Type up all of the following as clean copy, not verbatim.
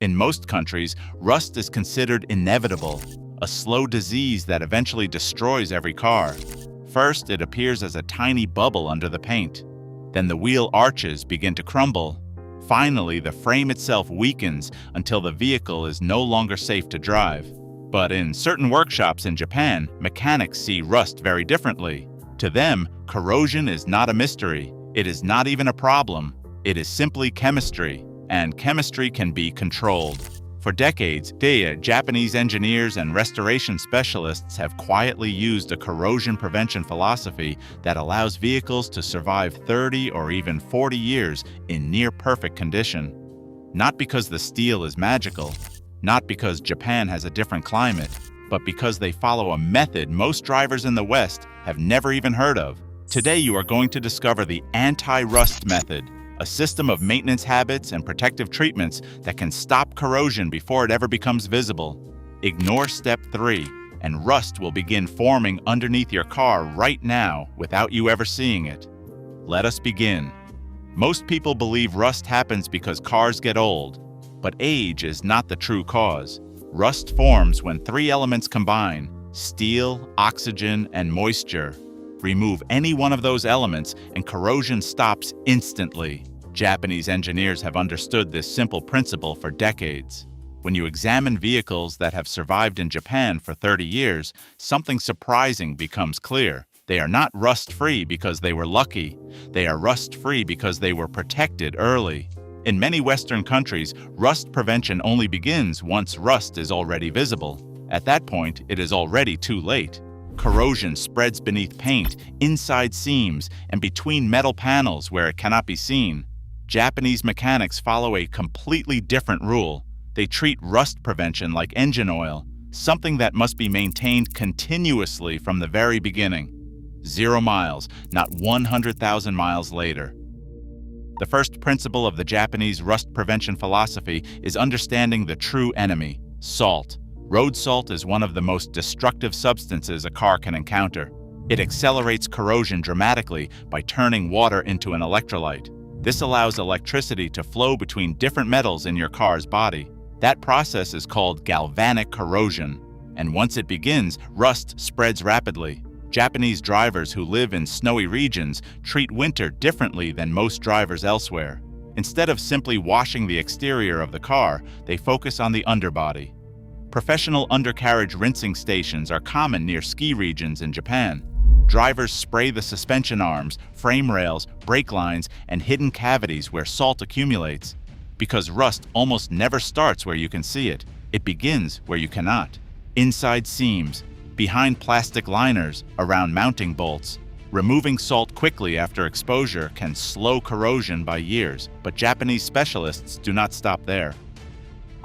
In most countries, rust is considered inevitable, a slow disease that eventually destroys every car. First, it appears as a tiny bubble under the paint. Then the wheel arches begin to crumble. Finally, the frame itself weakens until the vehicle is no longer safe to drive. But in certain workshops in Japan, mechanics see rust very differently. To them, corrosion is not a mystery. It is not even a problem. It is simply chemistry, and chemistry can be controlled. For decades, Japanese engineers and restoration specialists have quietly used a corrosion prevention philosophy that allows vehicles to survive 30 or even 40 years in near-perfect condition. Not because the steel is magical, not because Japan has a different climate, but because they follow a method most drivers in the West have never even heard of. Today you are going to discover the anti-rust method, a system of maintenance habits and protective treatments that can stop corrosion before it ever becomes visible. Ignore step 3, and rust will begin forming underneath your car right now without you ever seeing it. Let us begin. Most people believe rust happens because cars get old, but age is not the true cause. Rust forms when 3 elements combine: steel, oxygen, and moisture. Remove any one of those elements and corrosion stops instantly. Japanese engineers have understood this simple principle for decades. When you examine vehicles that have survived in Japan for 30 years, something surprising becomes clear. They are not rust-free because they were lucky. They are rust-free because they were protected early. In many Western countries, rust prevention only begins once rust is already visible. At that point, it is already too late. Corrosion spreads beneath paint, inside seams, and between metal panels where it cannot be seen. Japanese mechanics follow a completely different rule. They treat rust prevention like engine oil, something that must be maintained continuously from the very beginning. 0 miles, not 100,000 miles later. The first principle of the Japanese rust prevention philosophy is understanding the true enemy, salt. Road salt is one of the most destructive substances a car can encounter. It accelerates corrosion dramatically by turning water into an electrolyte. This allows electricity to flow between different metals in your car's body. That process is called galvanic corrosion, and once it begins, rust spreads rapidly. Japanese drivers who live in snowy regions treat winter differently than most drivers elsewhere. Instead of simply washing the exterior of the car, they focus on the underbody. Professional undercarriage rinsing stations are common near ski regions in Japan. Drivers spray the suspension arms, frame rails, brake lines, and hidden cavities where salt accumulates. Because rust almost never starts where you can see it, it begins where you cannot. Inside seams, behind plastic liners, around mounting bolts. Removing salt quickly after exposure can slow corrosion by years, but Japanese specialists do not stop there.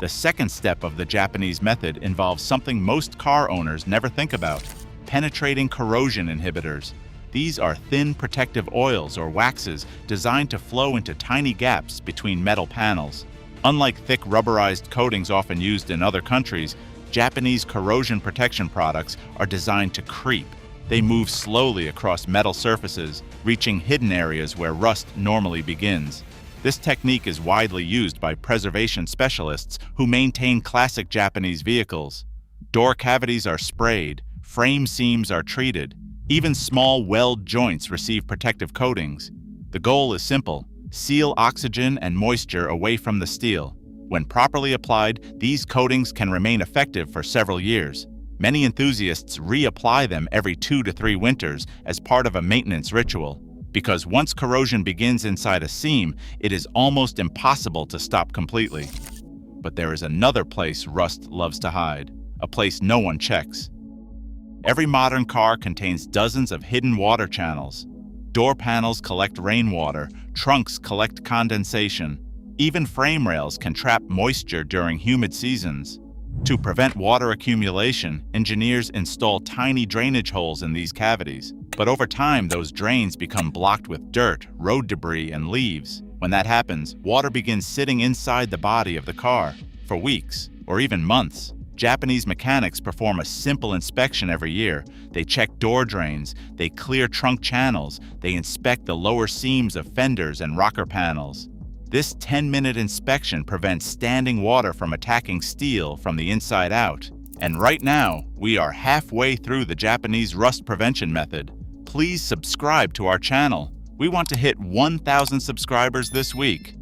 The second step of the Japanese method involves something most car owners never think about: penetrating corrosion inhibitors. These are thin protective oils or waxes designed to flow into tiny gaps between metal panels. Unlike thick rubberized coatings often used in other countries, Japanese corrosion protection products are designed to creep. They move slowly across metal surfaces, reaching hidden areas where rust normally begins. This technique is widely used by preservation specialists who maintain classic Japanese vehicles. Door cavities are sprayed, frame seams are treated, even small weld joints receive protective coatings. The goal is simple: seal oxygen and moisture away from the steel. When properly applied, these coatings can remain effective for several years. Many enthusiasts reapply them every 2 to 3 winters as part of a maintenance ritual. Because once corrosion begins inside a seam, it is almost impossible to stop completely. But there is another place rust loves to hide, a place no one checks. Every modern car contains dozens of hidden water channels. Door panels collect rainwater, trunks collect condensation. Even frame rails can trap moisture during humid seasons. To prevent water accumulation, engineers install tiny drainage holes in these cavities. But over time, those drains become blocked with dirt, road debris, and leaves. When that happens, water begins sitting inside the body of the car for weeks or even months. Japanese mechanics perform a simple inspection every year. They check door drains, they clear trunk channels, they inspect the lower seams of fenders and rocker panels. This 10-minute inspection prevents standing water from attacking steel from the inside out. And right now, we are halfway through the Japanese rust prevention method. Please subscribe to our channel. We want to hit 1,000 subscribers this week.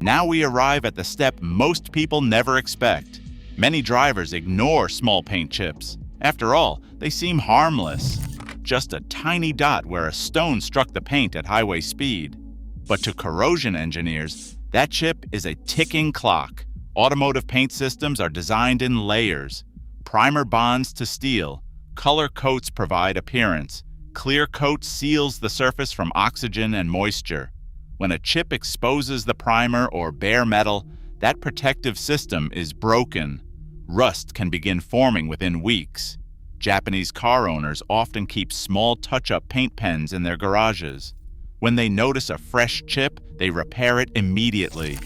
Now we arrive at the step most people never expect. Many drivers ignore small paint chips. After all, they seem harmless. Just a tiny dot where a stone struck the paint at highway speed. But to corrosion engineers, that chip is a ticking clock. Automotive paint systems are designed in layers. Primer bonds to steel. Color coats provide appearance. Clear coat seals the surface from oxygen and moisture. When a chip exposes the primer or bare metal, that protective system is broken. Rust can begin forming within weeks. Japanese car owners often keep small touch-up paint pens in their garages. When they notice a fresh chip, they repair it immediately.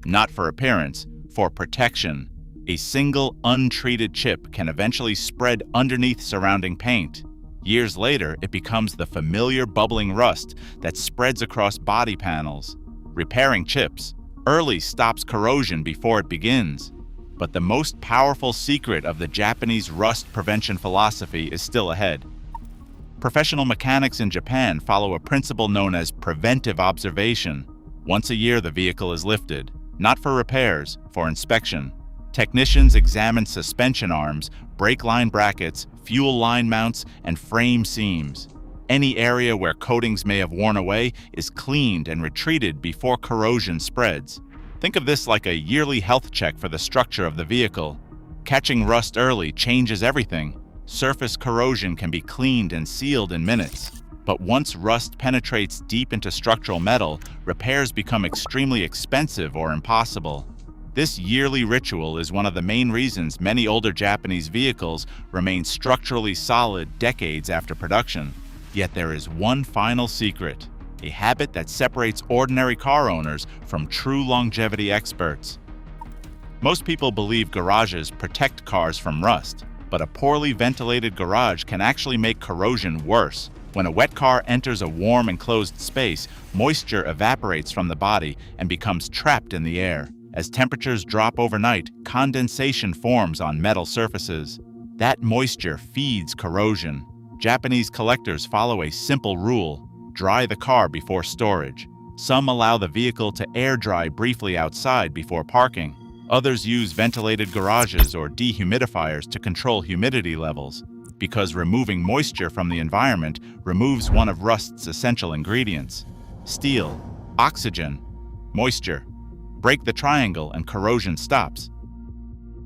Not for appearance, for protection. A single untreated chip can eventually spread underneath surrounding paint. Years later, it becomes the familiar bubbling rust that spreads across body panels. Repairing chips early stops corrosion before it begins. But the most powerful secret of the Japanese rust prevention philosophy is still ahead. Professional mechanics in Japan follow a principle known as preventive observation. Once a year, the vehicle is lifted, not for repairs, for inspection. Technicians examine suspension arms, brake line brackets, fuel line mounts, and frame seams. Any area where coatings may have worn away is cleaned and retreated before corrosion spreads. Think of this like a yearly health check for the structure of the vehicle. Catching rust early changes everything. Surface corrosion can be cleaned and sealed in minutes. But once rust penetrates deep into structural metal, repairs become extremely expensive or impossible. This yearly ritual is one of the main reasons many older Japanese vehicles remain structurally solid decades after production. Yet there is one final secret, a habit that separates ordinary car owners from true longevity experts. Most people believe garages protect cars from rust, but a poorly ventilated garage can actually make corrosion worse. When a wet car enters a warm enclosed space, moisture evaporates from the body and becomes trapped in the air. As temperatures drop overnight, condensation forms on metal surfaces. That moisture feeds corrosion. Japanese collectors follow a simple rule: dry the car before storage. Some allow the vehicle to air dry briefly outside before parking. Others use ventilated garages or dehumidifiers to control humidity levels, because removing moisture from the environment removes one of rust's essential ingredients: steel, oxygen, moisture. Break the triangle and corrosion stops.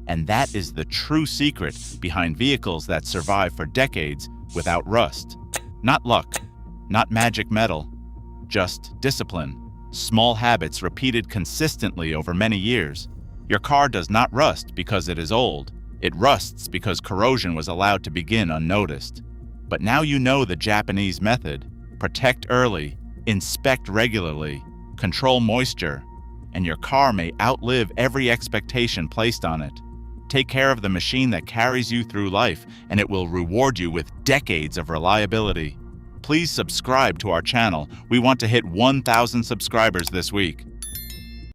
And that is the true secret behind vehicles that survive for decades without rust. Not luck, not magic metal, just discipline. Small habits repeated consistently over many years. Your car does not rust because it is old. It rusts because corrosion was allowed to begin unnoticed. But now you know the Japanese method. Protect early, inspect regularly, control moisture, and your car may outlive every expectation placed on it. Take care of the machine that carries you through life, and it will reward you with decades of reliability. Please subscribe to our channel. We want to hit 1,000 subscribers this week.